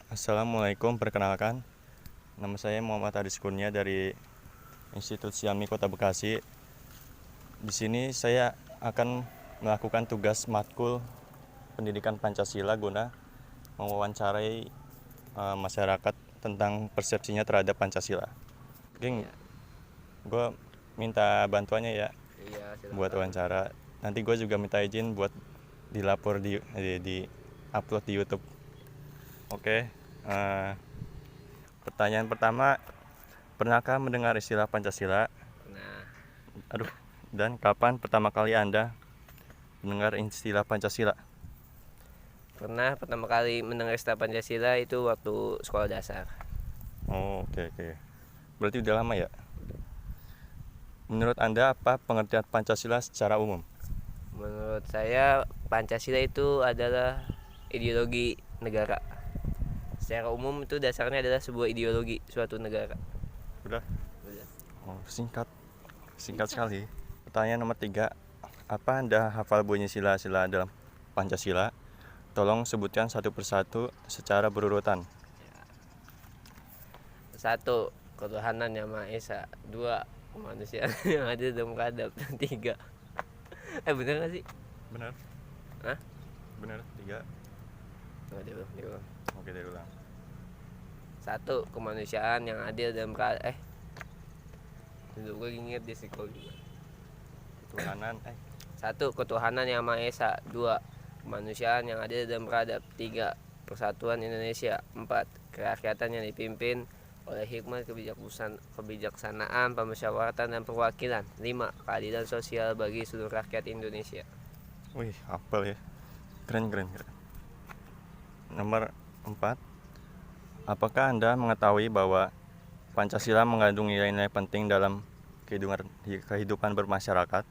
Assalamualaikum, perkenalkan. Nama saya Muhammad Aris Kurnia dari Institut Siami Kota Bekasi. Di sini saya akan melakukan tugas matkul pendidikan Pancasila guna mewawancarai masyarakat tentang persepsinya terhadap Pancasila. Geng, Iya, gue minta bantuannya ya iya buat silakan. wawancara. Nanti gue juga minta izin buat dilapor di upload di YouTube. Oke. Pertanyaan pertama, pernahkah mendengar istilah Pancasila? Nah, Aduh, dan kapan pertama kali Anda mendengar istilah Pancasila? pernah pertama kali mendengar istilah Pancasila itu waktu sekolah dasar. Oh, oke. Berarti udah lama ya? Menurut Anda apa pengertian Pancasila secara umum? Menurut saya Pancasila itu adalah ideologi negara. Secara umum itu dasarnya adalah sebuah ideologi suatu negara. Udah? Udah. Oh, singkat sekali. Pertanyaan nomor 3, apa Anda hafal bunyi sila-sila dalam Pancasila? Tolong sebutkan satu persatu secara berurutan. Satu, ketuhanan yang Maha Esa. Dua, kemanusiaan yang adil dan beradab. Tiga, bener gak sih? Benar? Hah? Benar, 3. Aduh. Oke, dari ulang. Satu, kemanusiaan yang adil dan beradab. Dulu gue inget di sekolah juga. Ketuhanan, Satu, ketuhanan yang Maha Esa. Dua, kemanusiaan yang adil dan beradab. Tiga, persatuan Indonesia. Empat, kerakyatan yang dipimpin oleh hikmat kebijaksanaan, pemusyawaratan dan perwakilan. Lima, keadilan sosial bagi seluruh rakyat Indonesia. Wih, hafal ya. Keren. Nomor 4, apakah Anda mengetahui bahwa Pancasila mengandung nilai-nilai penting dalam kehidupan bermasyarakat?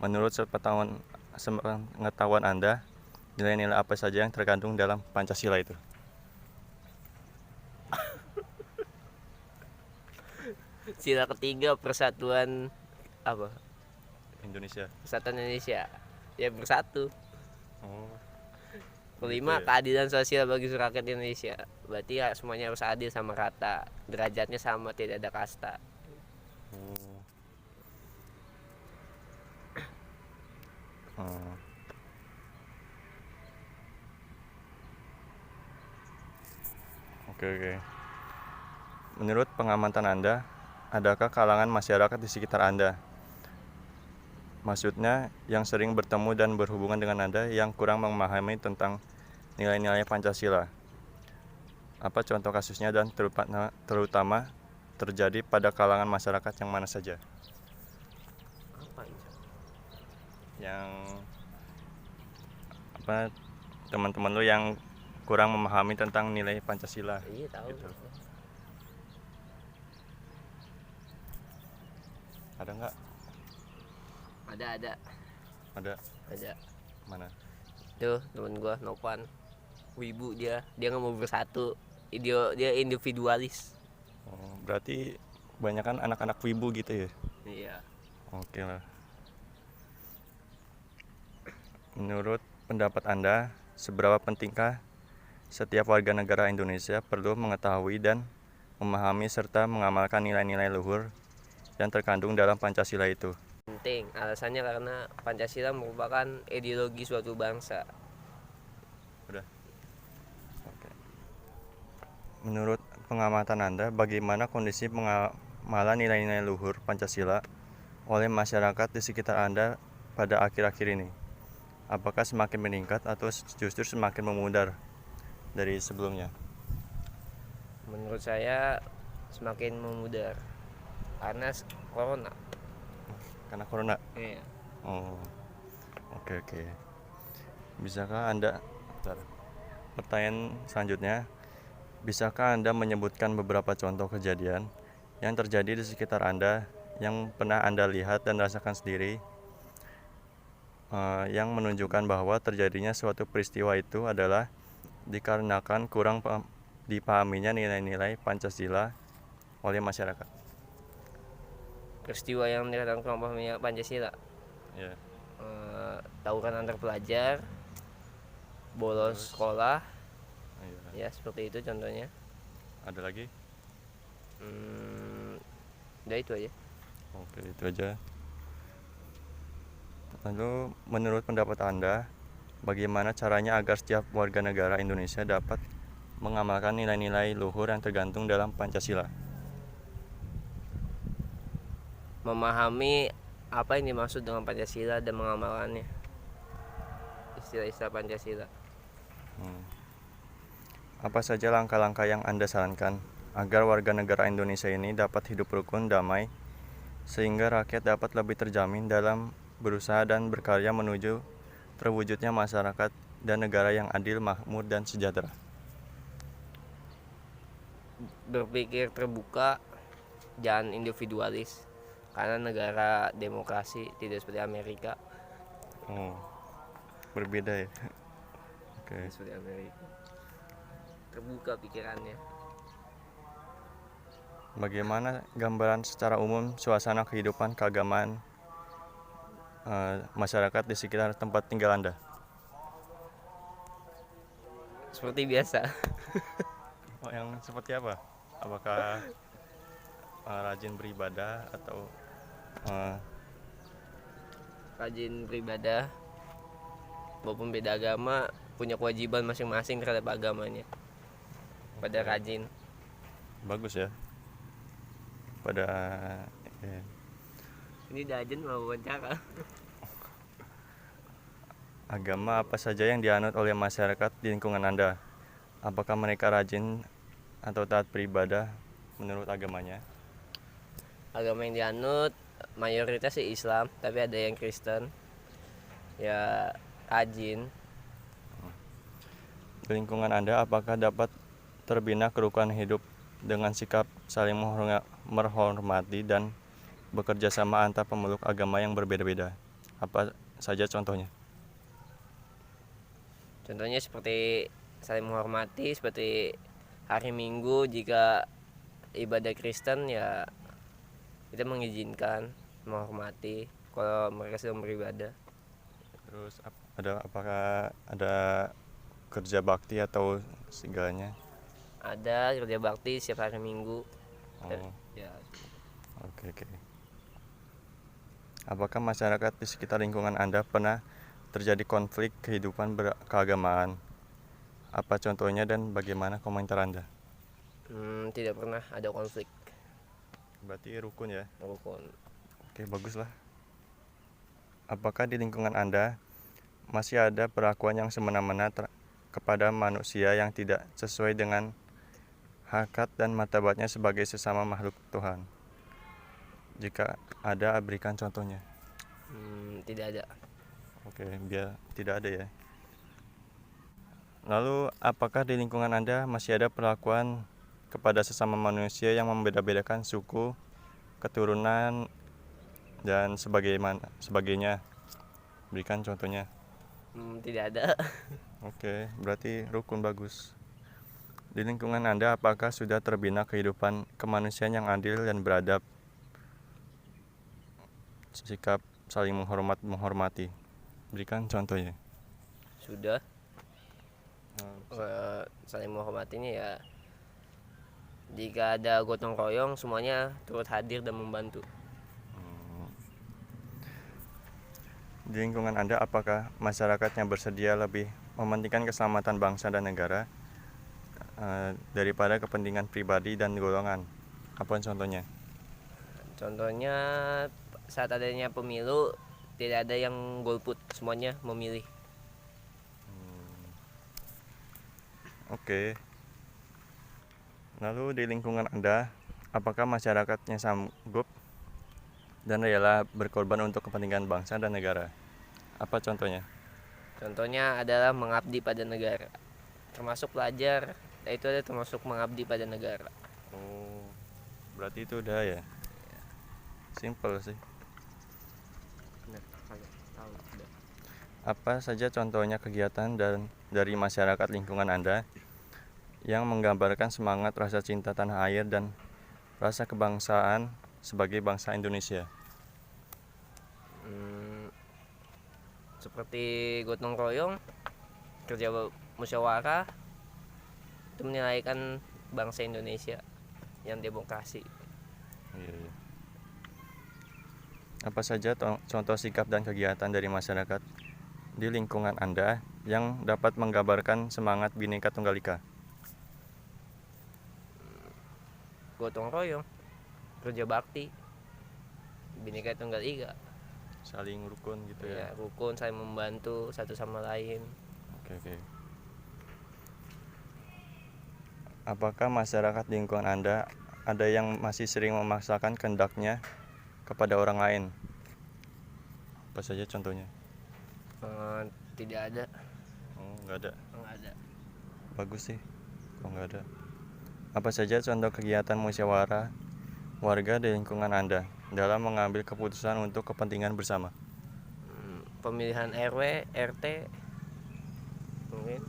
Menurut sepengetahuan Anda, nilai-nilai apa saja yang terkandung dalam Pancasila itu? Sila ketiga, persatuan apa? Indonesia. Persatuan Indonesia. Ya bersatu. Oh, begitu Kelima, ya. keadilan sosial bagi seluruh rakyat Indonesia. Berarti ya semuanya harus adil sama rata. Derajatnya sama, tidak ada kasta. Oh. Hmm. Oke. Menurut pengamatan Anda, adakah kalangan masyarakat di sekitar Anda? Maksudnya, yang sering bertemu dan berhubungan dengan Anda yang kurang memahami tentang nilai-nilai Pancasila. Apa contoh kasusnya dan terutama terjadi pada kalangan masyarakat yang mana saja? Apa ini? Yang apa teman-teman lu yang kurang memahami tentang nilai Pancasila Iya tahu. gitu. Ada nggak? Ada. Ada. Ada. Mana? Tuh temen gua Nopan. Wibu dia nggak mau bersatu. Dia individualis. Oh, berarti kebanyakan anak-anak wibu gitu ya? Iya. Oke lah. Menurut pendapat Anda, seberapa pentingkah setiap warga negara Indonesia perlu mengetahui dan memahami serta mengamalkan nilai-nilai luhur yang terkandung dalam Pancasila itu? Penting. Alasannya karena Pancasila merupakan ideologi suatu bangsa. Udah. Oke. Menurut pengamatan Anda, bagaimana kondisi pengamalan nilai-nilai luhur Pancasila oleh masyarakat di sekitar Anda pada akhir-akhir ini? Apakah semakin meningkat atau justru semakin memudar dari sebelumnya? Menurut saya semakin memudar karena corona. Karena corona. Iya. Oh, oke. Bisakah Anda, pertanyaan selanjutnya, bisakah Anda menyebutkan beberapa contoh kejadian yang terjadi di sekitar Anda yang pernah Anda lihat dan rasakan sendiri, yang menunjukkan bahwa terjadinya suatu peristiwa itu adalah dikarenakan kurang dipahaminya nilai-nilai Pancasila oleh masyarakat? Peristiwa yang dikatakan kelompok Pancasila, Ya. tawuran antar pelajar, bolos sekolah, Iya. Ya seperti itu contohnya. Ada lagi? Udah itu aja. Oke, itu aja. Lalu menurut pendapat Anda, bagaimana caranya agar setiap warga negara Indonesia dapat mengamalkan nilai-nilai luhur yang tergantung dalam Pancasila? Memahami apa yang dimaksud dengan Pancasila dan mengamalkannya, istilah-istilah Pancasila. Apa saja langkah-langkah yang Anda sarankan agar warga negara Indonesia ini dapat hidup rukun, damai, sehingga rakyat dapat lebih terjamin dalam berusaha dan berkarya menuju terwujudnya masyarakat dan negara yang adil, makmur, dan sejahtera? Berpikir terbuka, jangan individualis, karena negara demokrasi tidak seperti Amerika. Oh, berbeda ya. Oke. Tidak seperti Amerika, terbuka pikirannya. Bagaimana gambaran secara umum suasana kehidupan keagamaan masyarakat di sekitar tempat tinggal Anda? Seperti biasa. Oh, yang seperti apa? Apakah rajin beribadah atau eh, Rajin beribadah, walaupun beda agama punya kewajiban masing-masing terhadap agamanya. Pada rajin. bagus ya? Pada eh, Ini Dajen mau wawancara. agama apa saja yang dianut oleh masyarakat di lingkungan Anda? Apakah mereka rajin atau taat beribadah menurut agamanya? Agama yang dianut mayoritas sih Islam, tapi ada yang Kristen. Ya rajin. Di lingkungan Anda, apakah dapat terbina kerukunan hidup dengan sikap saling menghormati dan bekerja sama antar pemeluk agama yang berbeda-beda? Apa saja contohnya? Contohnya seperti saling menghormati, seperti hari Minggu jika ibadah Kristen ya kita mengizinkan, menghormati kalau mereka sedang beribadah. Terus apakah ada kerja bakti atau segalanya? Ada kerja bakti setiap hari Minggu. Oh, Ya, oke. Apakah masyarakat di sekitar lingkungan Anda pernah terjadi konflik kehidupan keagamaan? Apa contohnya dan bagaimana komentar Anda? tidak pernah ada konflik. Berarti rukun ya? Rukun. Oke, baguslah. Apakah di lingkungan Anda masih ada perlakuan yang semena-mena kepada manusia yang tidak sesuai dengan hakikat dan martabatnya sebagai sesama makhluk Tuhan? Jika ada, berikan contohnya. Tidak ada. Oke, biar tidak ada ya. Lalu, apakah di lingkungan Anda masih ada perlakuan kepada sesama manusia yang membeda-bedakan suku, keturunan, dan sebagainya? Berikan contohnya. Tidak ada. Oke, berarti rukun bagus. Di lingkungan Anda, apakah sudah terbina kehidupan kemanusiaan yang adil dan beradab? Sikap saling menghormati. Berikan contohnya. Sudah. Saling menghormatinya ya jika ada gotong royong semuanya turut hadir dan membantu. Di lingkungan Anda, apakah masyarakatnya bersedia lebih mementingkan keselamatan bangsa dan negara daripada kepentingan pribadi dan golongan? Apa contohnya? Contohnya saat adanya pemilu tidak ada yang golput, semuanya memilih. Oke. Lalu di lingkungan Anda, apakah masyarakatnya sanggup dan rela berkorban untuk kepentingan bangsa dan negara? Apa contohnya? Contohnya adalah mengabdi pada negara, termasuk pelajar, itu ada termasuk mengabdi pada negara. Oh, berarti itu udah ya? Simple sih. Apa saja contohnya kegiatan dari masyarakat lingkungan Anda yang menggambarkan semangat rasa cinta tanah air dan rasa kebangsaan sebagai bangsa Indonesia? Seperti gotong royong, kerja musyawarah, itu menilaikan bangsa Indonesia yang demokrasi. Iya, iya. Apa saja contoh sikap dan kegiatan dari masyarakat di lingkungan Anda yang dapat menggambarkan semangat Bhinneka Tunggal Ika? Gotong royong, kerja bakti, Bhinneka Tunggal Ika. Saling rukun gitu ya. Ya, rukun, saling membantu satu sama lain. Oke, oke. Apakah masyarakat di lingkungan Anda ada yang masih sering memaksakan kehendaknya kepada orang lain? Apa saja contohnya? Tidak ada. Oh, nggak ada. Nggak ada. Bagus sih kalau nggak ada. Apa saja contoh kegiatan musyawarah warga di lingkungan Anda dalam mengambil keputusan untuk kepentingan bersama? Pemilihan RW, RT, mungkin.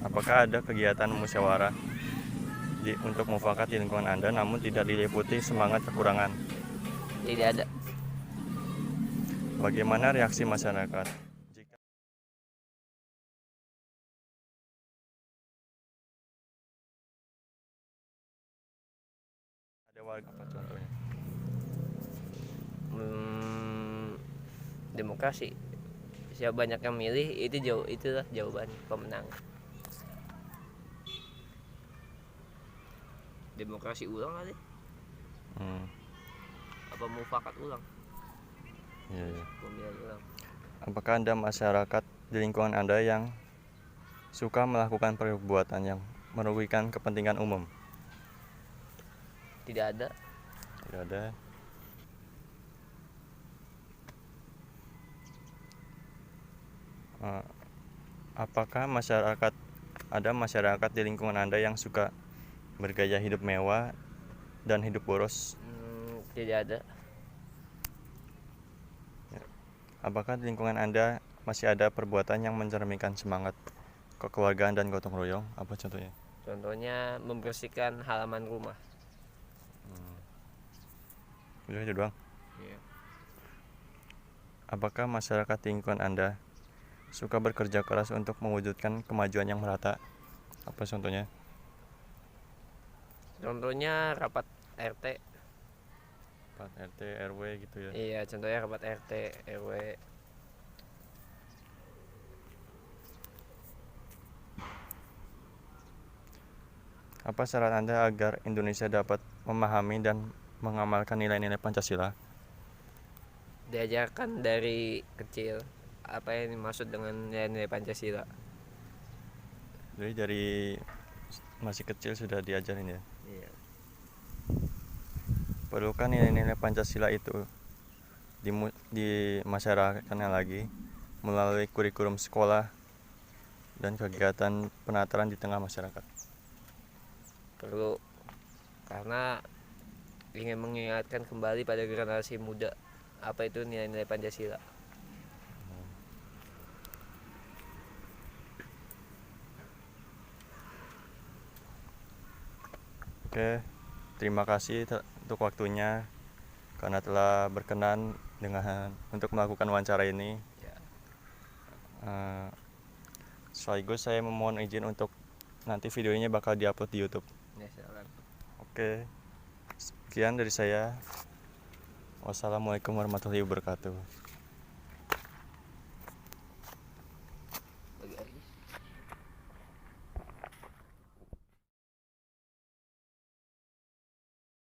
Apakah ada kegiatan musyawarah untuk mufakat di lingkungan Anda namun tidak diliputi semangat kekurangan? Tidak ada. Bagaimana reaksi masyarakat jika ada warga? Apa contohnya? Demokrasi. Siapa banyak yang milih itulah jawaban pemenang. Demokrasi ulang kali. Apa mufakat ulang? Iya, iya. Pemilihan ulang. Apakah Anda masyarakat di lingkungan Anda yang suka melakukan perbuatan yang merugikan kepentingan umum? Tidak ada. Tidak ada. Apakah ada masyarakat di lingkungan Anda yang suka bergaya hidup mewah dan hidup boros? Tidak ada. Apakah di lingkungan Anda masih ada perbuatan yang mencerminkan semangat kekeluargaan dan gotong royong? Apa contohnya? Contohnya membersihkan halaman rumah. Udah itu doang. Iya. Apakah masyarakat di lingkungan Anda suka bekerja keras untuk mewujudkan kemajuan yang merata? Apa contohnya? Contohnya rapat RT. Rapat RT, RW gitu ya. Iya, contohnya rapat RT, RW. Apa saran Anda agar Indonesia dapat memahami dan mengamalkan nilai-nilai Pancasila? Diajarkan dari kecil apa yang dimaksud dengan nilai-nilai Pancasila. Jadi dari masih kecil sudah diajarin ya. Iya. Perlukan nilai-nilai Pancasila itu di masyarakatnya lagi melalui kurikulum sekolah dan kegiatan penataran di tengah masyarakat. Perlu, karena ingin mengingatkan kembali pada generasi muda apa itu nilai-nilai Pancasila. Oke, terima kasih untuk waktunya karena telah berkenan untuk melakukan wawancara ini. Ya. Sekaligus saya memohon izin untuk nanti videonya bakal diupload di YouTube. Ya, silakan. Oke, sekian dari saya. Wassalamualaikum warahmatullahi wabarakatuh.